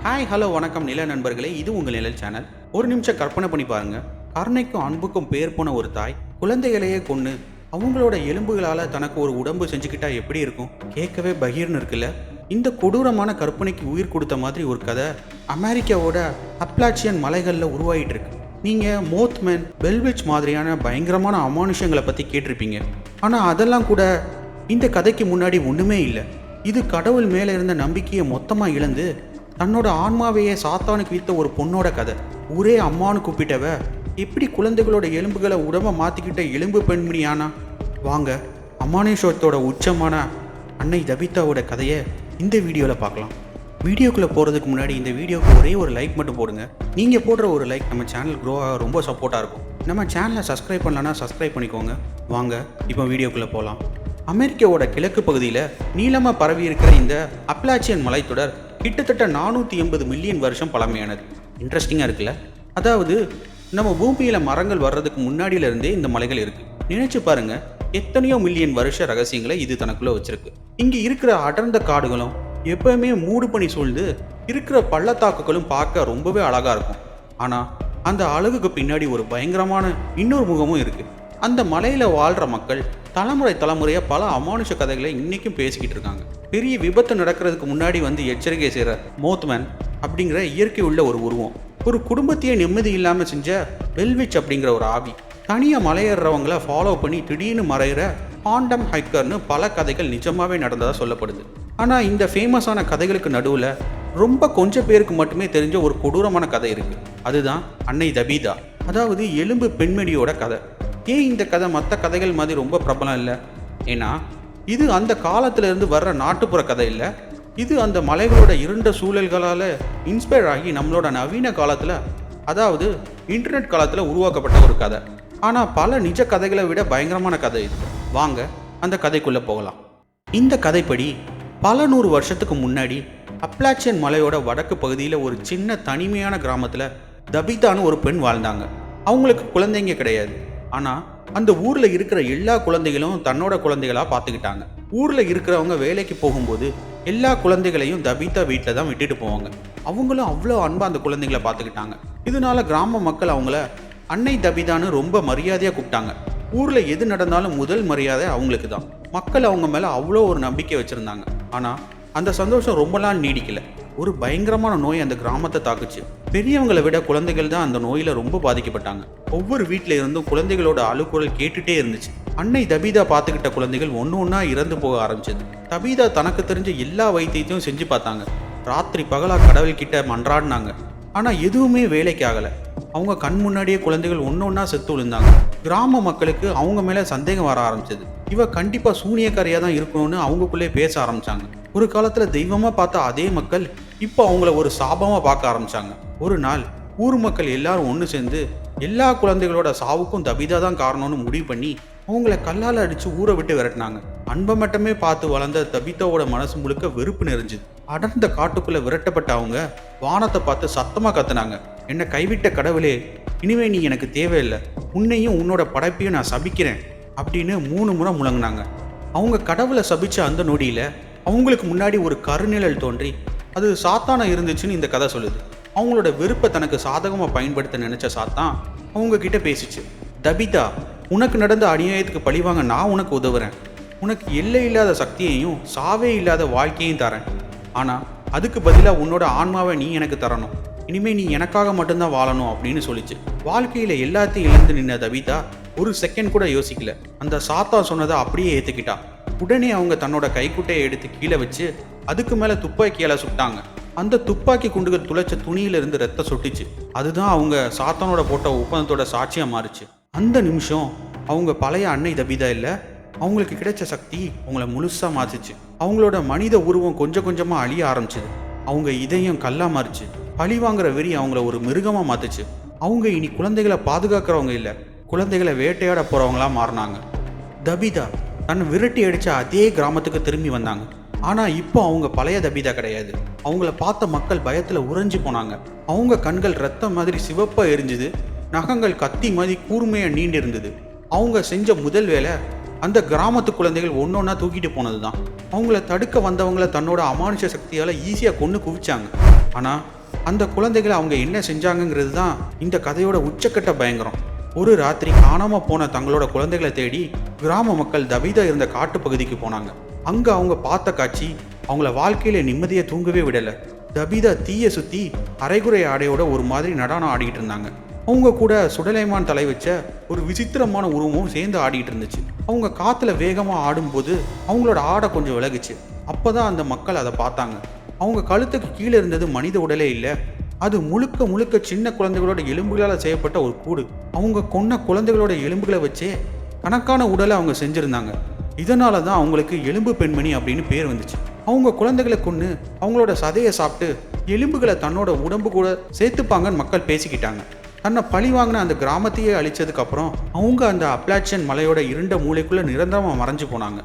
Hi hello வணக்கம் நில நண்பர்களே, இது உங்கள் நிழல் சேனல். ஒரு நிமிஷம் கற்பனை பண்ணி பாருங்க. கருணைக்கும் அன்புக்கும் பேர் போன ஒரு தாய் குழந்தைகளையே கொன்று அவங்களோட எலும்புகளால் தனக்கு ஒரு உடம்பு செஞ்சுக்கிட்டா எப்படி இருக்கும்? கேட்கவே பகீர்னு இருக்குல்ல. இந்த கொடூரமான கற்பனைக்கு உயிர் கொடுத்த மாதிரி ஒரு கதை அமெரிக்காவோட அப்லாச்சியன் மலைகளில் உருவாகிட்டு இருக்கு. நீங்கள் மோத்மேன், பெல்விச் மாதிரியான பயங்கரமான அமானுஷங்களை பற்றி கேட்டிருப்பீங்க. ஆனால் அதெல்லாம் கூட இந்த கதைக்கு முன்னாடி ஒன்றுமே இல்லை. இது கடவுள் மேலே இருந்த நம்பிக்கையை மொத்தமாக இழந்து தன்னோட ஆன்மாவையே சாத்தானுக்கு வித்த ஒரு பொண்ணோட கதை. ஊரே அம்மானு கூப்பிட்டவ எப்படி குழந்தைகளோட எலும்புகளை உடம்ப மாற்றிக்கிட்ட எலும்பு பெண்மணி ஆனா? வாங்க, அமானுஷத்தோட உச்சமான அன்னை தபிதாவோட கதையை இந்த வீடியோவில் பார்க்கலாம். வீடியோக்குள்ளே போகிறதுக்கு முன்னாடி இந்த வீடியோவுக்கு ஒரே ஒரு லைக் மட்டும் போடுங்க. நீங்கள் போடுற ஒரு லைக் நம்ம சேனல் க்ரோ ஆக ரொம்ப சப்போர்ட்டாக இருக்கும். நம்ம சேனலை சப்ஸ்கிரைப் பண்ணலன்னா சப்ஸ்கிரைப் பண்ணிக்கோங்க. வாங்க இப்போ வீடியோக்குள்ளே போகலாம். அமெரிக்காவோட கிழக்கு பகுதியில் நீளமாக பரவி இருக்கிற இந்த அப்லாச்சியன் மலைத்தொடர் கிட்டத்தட்ட 480 மில்லியன் வருஷம் பழமையானது. இன்ட்ரெஸ்டிங்காக இருக்குல்ல? அதாவது நம்ம பூமியில் மரங்கள் வர்றதுக்கு முன்னாடியிலிருந்தே இந்த மலைகள் இருக்குது. நினைச்சு பாருங்க, எத்தனையோ மில்லியன் வருஷ ரகசியங்களை இது தனக்குள்ளே வச்சிருக்கு. இங்கே இருக்கிற அடர்ந்த காடுகளும் எப்பவுமே மூடு பனி சூழ்ந்து இருக்கிற பள்ளத்தாக்குகளும் பார்க்க ரொம்பவே அழகாக இருக்கும். ஆனால் அந்த அழகுக்கு பின்னாடி ஒரு பயங்கரமான இன்னொரு முகமும் இருக்குது. அந்த மலையில் வாழ்கிற மக்கள் தலைமுறையாக பல அமானுஷ கதைகளை இன்றைக்கும் பேசிக்கிட்டு இருக்காங்க. பெரிய விபத்து நடக்கிறதுக்கு முன்னாடி வந்து எச்சரிக்கை செய்கிற மோத்மேன் அப்படிங்கிற இயற்கை உள்ள ஒரு உருவம், ஒரு குடும்பத்தையே நிம்மதி இல்லாமல் செஞ்ச பெல்விச் அப்படிங்கிற ஒரு ஆவி, தனியாக மலையேறவங்களை ஃபாலோ பண்ணி திடீர்னு மறைகிற பாண்டம் ஹைக்கர்னு பல கதைகள் நிஜமாகவே நடந்ததாக சொல்லப்படுது. ஆனால் இந்த ஃபேமஸான கதைகளுக்கு நடுவில் ரொம்ப கொஞ்சம் பேருக்கு மட்டுமே தெரிஞ்ச ஒரு கொடூரமான கதை இருக்குது. அதுதான் அன்னை தபிதா, அதாவது எலும்பு பெண்மணியோட கதை. ஏன் இந்த கதை மற்ற கதைகள் மாதிரி ரொம்ப பிரபலம் இல்லை? ஏன்னா இது அந்த காலத்திலிருந்து வர்ற நாட்டுப்புற கதை இல்லை. இது அந்த மலைகளோட இருண்ட சூழல்களால் இன்ஸ்பயர் ஆகி நம்மளோட நவீன காலத்தில், அதாவது இன்டர்நெட் காலத்தில் உருவாக்கப்பட்ட ஒரு கதை. ஆனால் பல நிஜ கதைகளை விட பயங்கரமான கதை இது. வாங்க அந்த கதைக்குள்ளே போகலாம். இந்த கதைப்படி பல 100 வருஷத்துக்கு முன்னாடி அப்லாச்சியன் மலையோட வடக்கு பகுதியில் ஒரு சின்ன தனிமையான கிராமத்தில் தபிதான்னு ஒரு பெண் வாழ்ந்தாங்க. அவங்களுக்கு குழந்தைங்க கிடையாது. ஆனால் அந்த ஊரில் இருக்கிற எல்லா குழந்தைகளும் தன்னோட குழந்தைகளாக பார்த்துக்கிட்டாங்க. ஊரில் இருக்கிறவங்க வேலைக்கு போகும்போது எல்லா குழந்தைகளையும் தபிதா வீட்டில் தான் விட்டுட்டு போவாங்க. அவங்களும் அவ்வளோ அன்பாக அந்த குழந்தைகளை பார்த்துக்கிட்டாங்க. இதனால கிராம மக்கள் அவங்கள அன்னை தபிதான்னு ரொம்ப மரியாதையாக கூப்பிட்டாங்க. ஊரில் எது நடந்தாலும் முதல் மரியாதை அவங்களுக்கு தான். மக்கள் அவங்க மேலே அவ்வளோ ஒரு நம்பிக்கை வச்சுருந்தாங்க. ஆனால் அந்த சந்தோஷம் ரொம்ப நாள் நீடிக்கல. ஒரு பயங்கரமான நோய் அந்த கிராமத்தை தாக்குச்சு. பெரியவங்களை விட குழந்தைகள் தான் அந்த நோயில் ரொம்ப பாதிக்கப்பட்டாங்க. ஒவ்வொரு வீட்டில இருந்தும் குழந்தைகளோட அழுக்குரல் கேட்டுட்டே இருந்துச்சு. அன்னை தபிதா பார்த்துக்கிட்ட குழந்தைகள் ஒன்று இறந்து போக ஆரம்பிச்சது. தபிதா தனக்கு தெரிஞ்ச எல்லா வைத்தியத்தையும் செஞ்சு பார்த்தாங்க. ராத்திரி பகலா கடவுள்கிட்ட மன்றாடினாங்க. ஆனால் எதுவுமே வேலைக்கு ஆகலை. அவங்க கண் முன்னாடியே குழந்தைகள் ஒன்றா செத்து விழுந்தாங்க. கிராம மக்களுக்கு அவங்க மேலே சந்தேகம் வர ஆரம்பிச்சது. இவ கண்டிப்பாக சூனியக்காரியாக தான் இருக்கணும்னு அவங்களுக்குள்ளே பேச ஆரம்பிச்சாங்க. ஒரு காலத்தில் தெய்வமாக பார்த்த அதே மக்கள் இப்போ அவங்கள ஒரு சாபமாக பார்க்க ஆரம்பிச்சாங்க. ஒரு நாள் ஊர் மக்கள் எல்லாரும் ஒன்று சேர்ந்து எல்லா குழந்தைகளோட சாவுக்கும் தபிதா தான் காரணம்னு முடிவு பண்ணி அவங்கள கல்லால் அடித்து ஊரை விட்டு விரட்டினாங்க. அன்பை மட்டுமே பார்த்து வளர்ந்த தபிதாவோட மனசு முழுக்க வெறுப்பு நிறைஞ்சுது. அடர்ந்த காட்டுக்குள்ளே விரட்டப்பட்ட அவங்க வானத்தை பார்த்து சத்தமாக கத்துனாங்க. என்னை கைவிட்ட கடவுளே, இனிமே நீ எனக்கு தேவையில்லை, உன்னையும் உன்னோட படைப்பையும் நான் சபிக்கிறேன் அப்படின்னு 3 முறை முழங்கினாங்க. அவங்க கடவுளை சபிச்ச அந்த நொடியில் அவங்களுக்கு முன்னாடி ஒரு கருநிழல் தோன்றி அது சாத்தானா இருந்துச்சுன்னு இந்த கதை சொல்லுது. அவங்களோட வெறுப்பை தனக்கு சாதகமாக பயன்படுத்த நினைச்ச சாத்தான் அவங்க கிட்ட பேசிச்சு. தபிதா, உனக்கு நடந்த அநியாயத்துக்கு பழிவாங்க நான் உனக்கு உதவுறேன். உனக்கு எல்லை இல்லாத சக்தியையும் சாவே இல்லாத வாழ்க்கையும் தரேன். ஆனால் அதுக்கு பதிலாக உன்னோட ஆன்மாவை நீ எனக்கு தரணும். இனிமேல் நீ எனக்காக மட்டும்தான் வாழணும் அப்படின்னு சொல்லிச்சு. வாழ்க்கையில் எல்லாத்தையும் இழந்து நின்ன தபிதா ஒரு செகண்ட் கூட யோசிக்கல. அந்த சாத்தா சொன்னதை அப்படியே ஏற்றுக்கிட்டா. உடனே அவங்க தன்னோட கைக்குட்டையை எடுத்து கீழே வச்சு அதுக்கு மேலே துப்பாக்கியால சுட்டாங்க. அந்த துப்பாக்கி குண்டுகள் துளைச்ச துணியிலிருந்து ரத்தம் சொட்டிச்சு. அதுதான் அவங்க சாத்தானோட போட்ட ஒப்பந்தத்தோட சாட்சியாக மாறுச்சு. அந்த நிமிஷம் அவங்க பழைய அன்னை தபிதா இல்லை, அவங்களுக்கு கிடைச்ச சக்தி அவங்கள முழுசாக மாற்றிச்சு. அவங்களோட மனித உருவம் கொஞ்சம் கொஞ்சமாக அழிய ஆரம்பிச்சுது. அவங்க இதயம் கல்லா மாறிச்சு. பழி வாங்குற வெறி அவங்கள ஒரு மிருகமாக மாற்றுச்சு. அவங்க இனி குழந்தைகளை பாதுகாக்கிறவங்க இல்லை, குழந்தைகளை வேட்டையாட போகிறவங்களா மாறினாங்க. தபிதா தன்னை விரட்டி அடித்த அதே கிராமத்துக்கு திரும்பி வந்தாங்க. ஆனால் இப்போ அவங்க பழைய தபிதா கிடையாது. அவங்கள பார்த்த மக்கள் பயத்தில் உறைஞ்சி போனாங்க. அவங்க கண்கள் ரத்தம் மாதிரி சிவப்பாக எரிஞ்சுது. நகங்கள் கத்தி மாதிரி கூர்மையாக நீண்டிருந்தது. அவங்க செஞ்ச முதல் வேலை அந்த கிராமத்து குழந்தைகள் ஒன்றொன்னா தூக்கிட்டு போனது தான். அவங்கள தடுக்க வந்தவங்கள தன்னோட அமானுஷ சக்தியால் ஈஸியாக கொன்று குவிச்சாங்க. ஆனால் அந்த குழந்தைகளை அவங்க என்ன செஞ்சாங்கங்கிறது தான் இந்த கதையோட உச்சக்கட்ட பயங்கரம். ஒரு ராத்திரி காணாமல் போன தங்களோட குழந்தைகளை தேடி கிராம மக்கள் தபிதா இருந்த காட்டு பகுதிக்கு போனாங்க. அங்கே அவங்க பார்த்த காட்சி அவங்கள வாழ்க்கையில் நிம்மதியை தூங்கவே விடலை. தபிதா தீயை சுற்றி அரைகுறை ஆடையோட ஒரு மாதிரி நடனம் ஆடிக்கிட்டு இருந்தாங்க. அவங்க கூட சுடலைமான் தலை வச்ச ஒரு விசித்திரமான உருவமும் சேர்ந்து ஆடிட்டு இருந்துச்சு. அவங்க காற்றுல வேகமாக ஆடும்போது அவங்களோட ஆடை கொஞ்சம் விலகுச்சு. அப்போ தான் அந்த மக்கள் அதை பார்த்தாங்க. அவங்க கழுத்துக்கு கீழே இருந்தது மனித உடலே இல்லை, அது முழுக்க முழுக்க சின்ன குழந்தைகளோட எலும்புகளால் செய்யப்பட்ட ஒரு கூடு. அவங்க கொன்ன குழந்தைகளோட எலும்புகளை வச்சே கணக்கான உடலை அவங்க செஞ்சுருந்தாங்க. இதனால தான் அவங்களுக்கு எலும்பு பெண்மணி அப்படின்னு பேர் வந்துச்சு. அவங்க குழந்தைகளை கொன்று அவங்களோட சதையை சாப்பிட்டு எலும்புகளை தன்னோட உடம்பு கூட சேர்த்துப்பாங்கன்னு மக்கள் பேசிக்கிட்டாங்க. தன்னை பழி வாங்கின அந்த கிராமத்தையே அழிச்சதுக்கப்புறம் அவங்க அந்த அப்லாச்சியன் மலையோட இருண்ட மூளைக்குள்ளே நிரந்தரமாக மறைஞ்சு போனாங்க.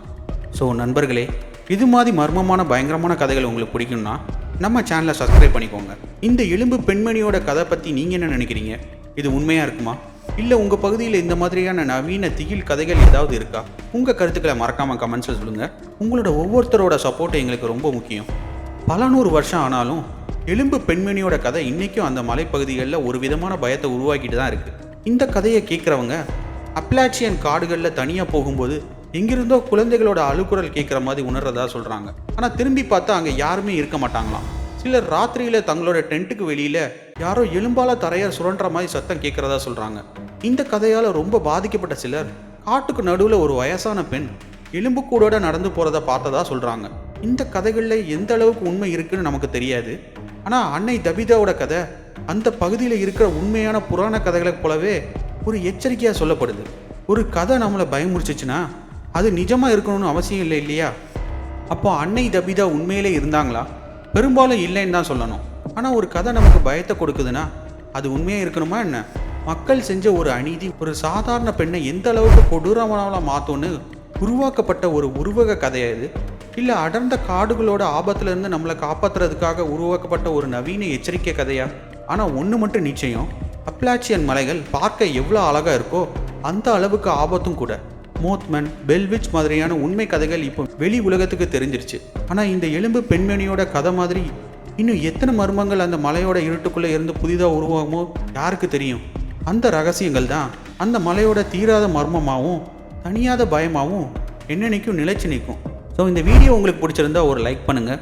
ஸோ நண்பர்களே, இது மாதிரி மர்மமான பயங்கரமான கதைகள் உங்களுக்கு பிடிக்கும்னா நம்ம சேனலை சப்ஸ்கிரைப் பண்ணிக்கோங்க. இந்த எலும்பு பெண்மணியோட கதை பற்றி நீங்கள் என்ன நினைக்கிறீங்க? இது உண்மையாக இருக்குமா? இல்லை உங்கள் பகுதியில் இந்த மாதிரியான நவீன திகில் கதைகள் ஏதாவது இருக்கா? உங்கள் கருத்துக்களை மறக்காமல் கமெண்ட்ஸில் சொல்லுங்கள். உங்களோட ஒவ்வொருத்தரோட சப்போர்ட் எங்களுக்கு ரொம்ப முக்கியம். பல நூறு வருஷம் ஆனாலும் எலும்பு பெண்மணியோட கதை இன்றைக்கும் அந்த மலைப்பகுதிகளில் ஒரு விதமான பயத்தை உருவாக்கிட்டு தான் இருக்குது. இந்த கதையை கேட்குறவங்க அப்லாச்சியன் காடுகளில் தனியாக போகும்போது எங்கிருந்தோ குழந்தைகளோட அழுக்குரல் கேட்குற மாதிரி உணர்றதா சொல்கிறாங்க. ஆனால் திரும்பி பார்த்தா அங்கே யாருமே இருக்க மாட்டாங்களாம். சிலர் ராத்திரியில் தங்களோட டென்ட்டுக்கு வெளியில் யாரோ எலும்பால தரையை சுரண்டுற மாதிரி சத்தம் கேட்குறதா சொல்கிறாங்க. இந்த கதையால் ரொம்ப பாதிக்கப்பட்ட சிலர் காட்டுக்கு நடுவில் ஒரு வயசான பெண் எலும்புக்கூடோட நடந்து போகிறத பார்த்ததா சொல்கிறாங்க. இந்த கதைகளில் எந்த அளவுக்கு உண்மை இருக்குன்னு நமக்கு தெரியாது. ஆனால் அன்னை தபிதாவோட கதை அந்த பகுதியில் இருக்கிற உண்மையான புராண கதைகளை போலவே ஒரு எச்சரிக்கையாக சொல்லப்படுது. ஒரு கதை நம்மளை பயமுறுச்சிச்சுன்னா அது நிஜமாக இருக்கணும்னு அவசியம் இல்லை இல்லையா? அப்போ அன்னை தபிதா உண்மையிலே இருந்தாங்களா? பெரும்பாலும் இல்லைன்னு தான் சொல்லணும். ஆனால் ஒரு கதை நமக்கு பயத்தை கொடுக்குதுன்னா அது உண்மையாக இருக்கணுமா என்ன? மக்கள் செஞ்ச ஒரு அநீதி ஒரு சாதாரண பெண்ணை எந்த அளவுக்கு கொடூரமான மாற்றோன்னு உருவாக்கப்பட்ட ஒரு உருவக கதையா இது? இல்லை அடர்ந்த காடுகளோட ஆபத்துலேருந்து நம்மளை காப்பாற்றுறதுக்காக உருவாக்கப்பட்ட ஒரு நவீன எச்சரிக்கை கதையா? ஆனால் ஒன்று மட்டும் நிச்சயம், அப்லாச்சியன் மலைகள் பார்க்க எவ்வளோ அழகாக இருக்கோ அந்த அளவுக்கு ஆபத்தும் கூட. மோத்மன், பெல்விச் மாதிரியான உண்மை கதைகள் இப்போ வெளி உலகத்துக்கு தெரிஞ்சிருச்சு. ஆனால் இந்த எலும்பு பெண்மணியோட கதை மாதிரி இன்னும் எத்தனை மர்மங்கள் அந்த மலையோட இருட்டுக்குள்ளே இருந்து புதிதாக உருவாகுமோ யாருக்கு தெரியும்? அந்த ரகசியங்கள் தான் அந்த மலையோட தீராத மர்மமாகவும் தனியாத பயமாகவும் என்னென்னைக்கும் நிலைச்சு நிற்கும். ஸோ இந்த வீடியோ உங்களுக்கு பிடிச்சிருந்தா ஒரு லைக் பண்ணுங்கள்,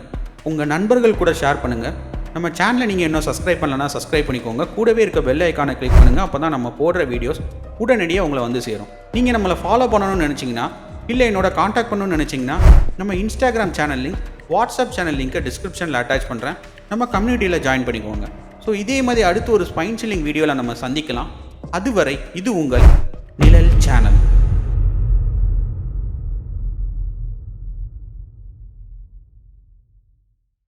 உங்கள் நண்பர்கள் கூட ஷேர் பண்ணுங்கள். நம்ம சேனலை நீங்கள் இன்னும் சப்ஸ்கிரைப் பண்ணலன்னா சப்ஸ்கிரைப் பண்ணிக்கோங்க. கூடவே இருக்க பெல் ஐக்கானை கிளிக் பண்ணுங்கள். அப்போ தான் நம்ம போடுற வீடியோஸ் உடனடியாக உங்களை வந்து சேரும். நீங்கள் நம்மளை ஃபாலோ பண்ணணும்னு நினச்சிங்கன்னா இல்லை என்னோட காண்டாக்ட் பண்ணணும்னு நினச்சிங்கன்னா நம்ம Instagram channel link, WhatsApp channel லிங்க்கை டிஸ்கிரிப்ஷனில் அட்டாச் பண்ணுறேன். நம்ம கம்யூனிட்டியில் ஜாயின் பண்ணிக்கோங்க. ஸோ இதே மாதிரி அடுத்து ஒரு ஸ்பைன் சில்லிங் வீடியோவில் நம்ம சந்திக்கலாம். அதுவரை இது உங்கள் நிழல் சேனல்.